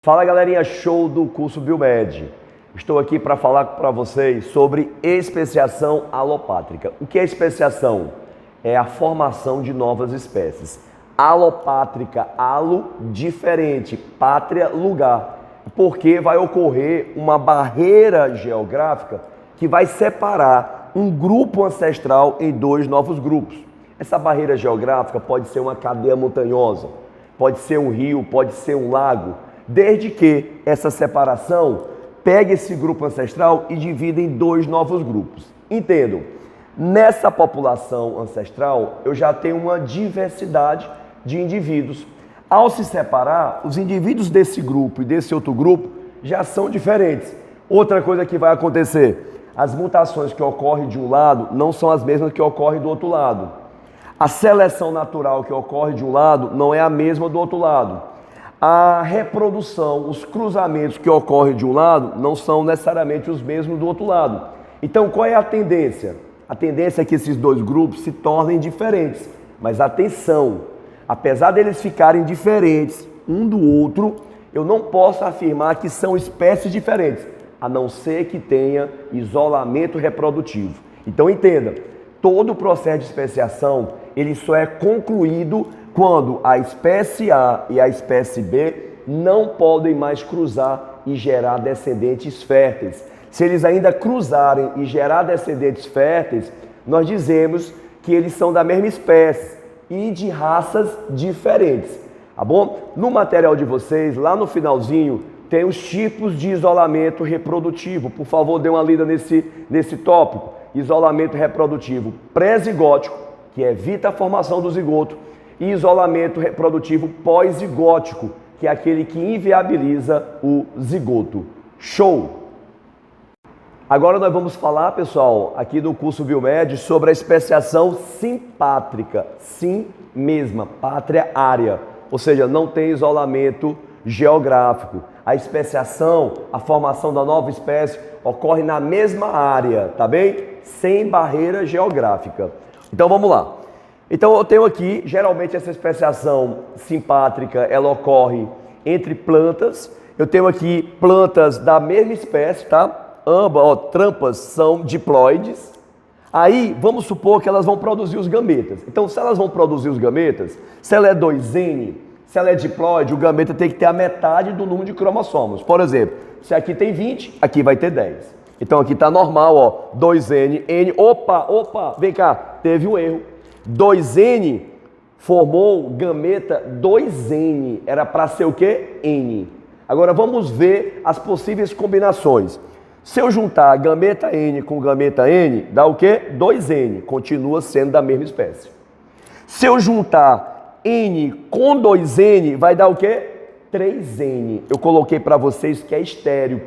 Fala galerinha, show do curso Biomed. Estou aqui para falar para vocês sobre especiação alopátrica. O que é especiação? É a formação de novas espécies. Alopátrica, alo, diferente, pátria, lugar. Porque vai ocorrer uma barreira geográfica que vai separar um grupo ancestral em dois novos grupos. Essa barreira geográfica pode ser uma cadeia montanhosa, pode ser um rio, pode ser um lago, desde que essa separação pegue esse grupo ancestral e divida em dois novos grupos. Entendam, nessa população ancestral eu já tenho uma diversidade de indivíduos. Ao se separar, os indivíduos desse grupo e desse outro grupo já são diferentes. Outra coisa que vai acontecer, as mutações que ocorrem de um lado não são as mesmas que ocorrem do outro lado. A seleção natural que ocorre de um lado não é a mesma do outro lado. A reprodução, os cruzamentos que ocorrem de um lado não são necessariamente os mesmos do outro lado. Então, qual é a tendência? A tendência é que esses dois grupos se tornem diferentes. Mas atenção, apesar deles ficarem diferentes um do outro, eu não posso afirmar que são espécies diferentes, a não ser que tenha isolamento reprodutivo. Então, entenda, todo o processo de especiação, ele só é concluído quando a espécie A e a espécie B não podem mais cruzar e gerar descendentes férteis. Se eles ainda cruzarem e gerar descendentes férteis, nós dizemos que eles são da mesma espécie e de raças diferentes, tá bom? No material de vocês, lá no finalzinho, tem os tipos de isolamento reprodutivo. Por favor, dê uma lida nesse tópico. Isolamento reprodutivo pré-zigótico, que evita a formação do zigoto, e isolamento reprodutivo pós-zigótico, que é aquele que inviabiliza o zigoto. Show! Agora nós vamos falar, pessoal, aqui do curso Biomed, sobre a especiação simpátrica. Sim mesma, pátria área, ou seja, não tem isolamento geográfico. A especiação, a formação da nova espécie, ocorre na mesma área, tá bem? Sem barreira geográfica. Então vamos lá. Então eu tenho aqui, geralmente essa especiação simpátrica, ela ocorre entre plantas. Eu tenho aqui plantas da mesma espécie, tá? Ambas, trampas são diploides. Aí, vamos supor que elas vão produzir os gametas. Então, se elas vão produzir os gametas, se ela é 2N, se ela é diploide, o gameta tem que ter a metade do número de cromossomos. Por exemplo, se aqui tem 20, aqui vai ter 10. Então, aqui está normal, ó, 2N, N, opa, vem cá, teve um erro. 2N formou gameta 2N, era para ser o quê? N. Agora vamos ver as possíveis combinações. Se eu juntar gameta N com gameta N, dá o quê? 2N, continua sendo da mesma espécie. Se eu juntar N com 2N, vai dar o quê? 3N. Eu coloquei para vocês que é estéreo.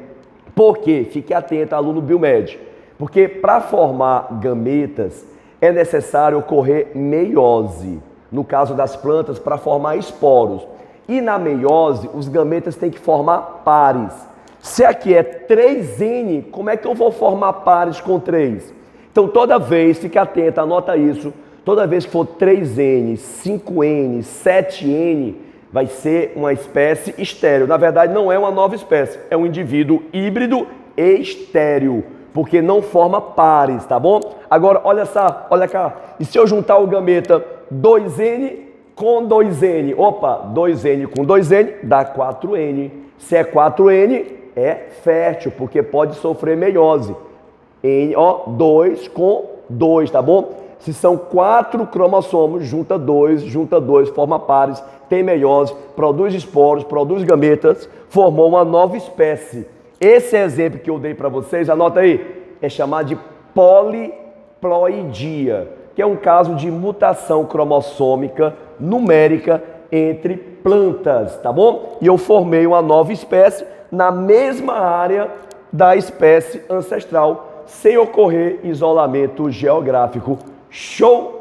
Por quê? Fique atento, aluno Biomed. Porque para formar gametas, é necessário ocorrer meiose, no caso das plantas, para formar esporos. E na meiose, os gametas têm que formar pares. Se aqui é 3N, como é que eu vou formar pares com 3? Então, toda vez, fique atento, anota isso, toda vez que for 3N, 5N, 7N, vai ser uma espécie estéril. Na verdade, não é uma nova espécie, é um indivíduo híbrido estéril, porque não forma pares, tá bom? Agora, olha só, olha cá. E se eu juntar o gameta 2N com 2N? Opa, 2N com 2N dá 4N. Se é 4N, é fértil, porque pode sofrer meiose. N, ó, 2 com 2, tá bom? Se são 4 cromossomos, junta 2, forma pares, tem meiose, produz esporos, produz gametas, formou uma nova espécie. Esse exemplo que eu dei para vocês, anota aí, é chamado de poliploidia, que é um caso de mutação cromossômica numérica entre plantas, tá bom? E eu formei uma nova espécie na mesma área da espécie ancestral, sem ocorrer isolamento geográfico. Show!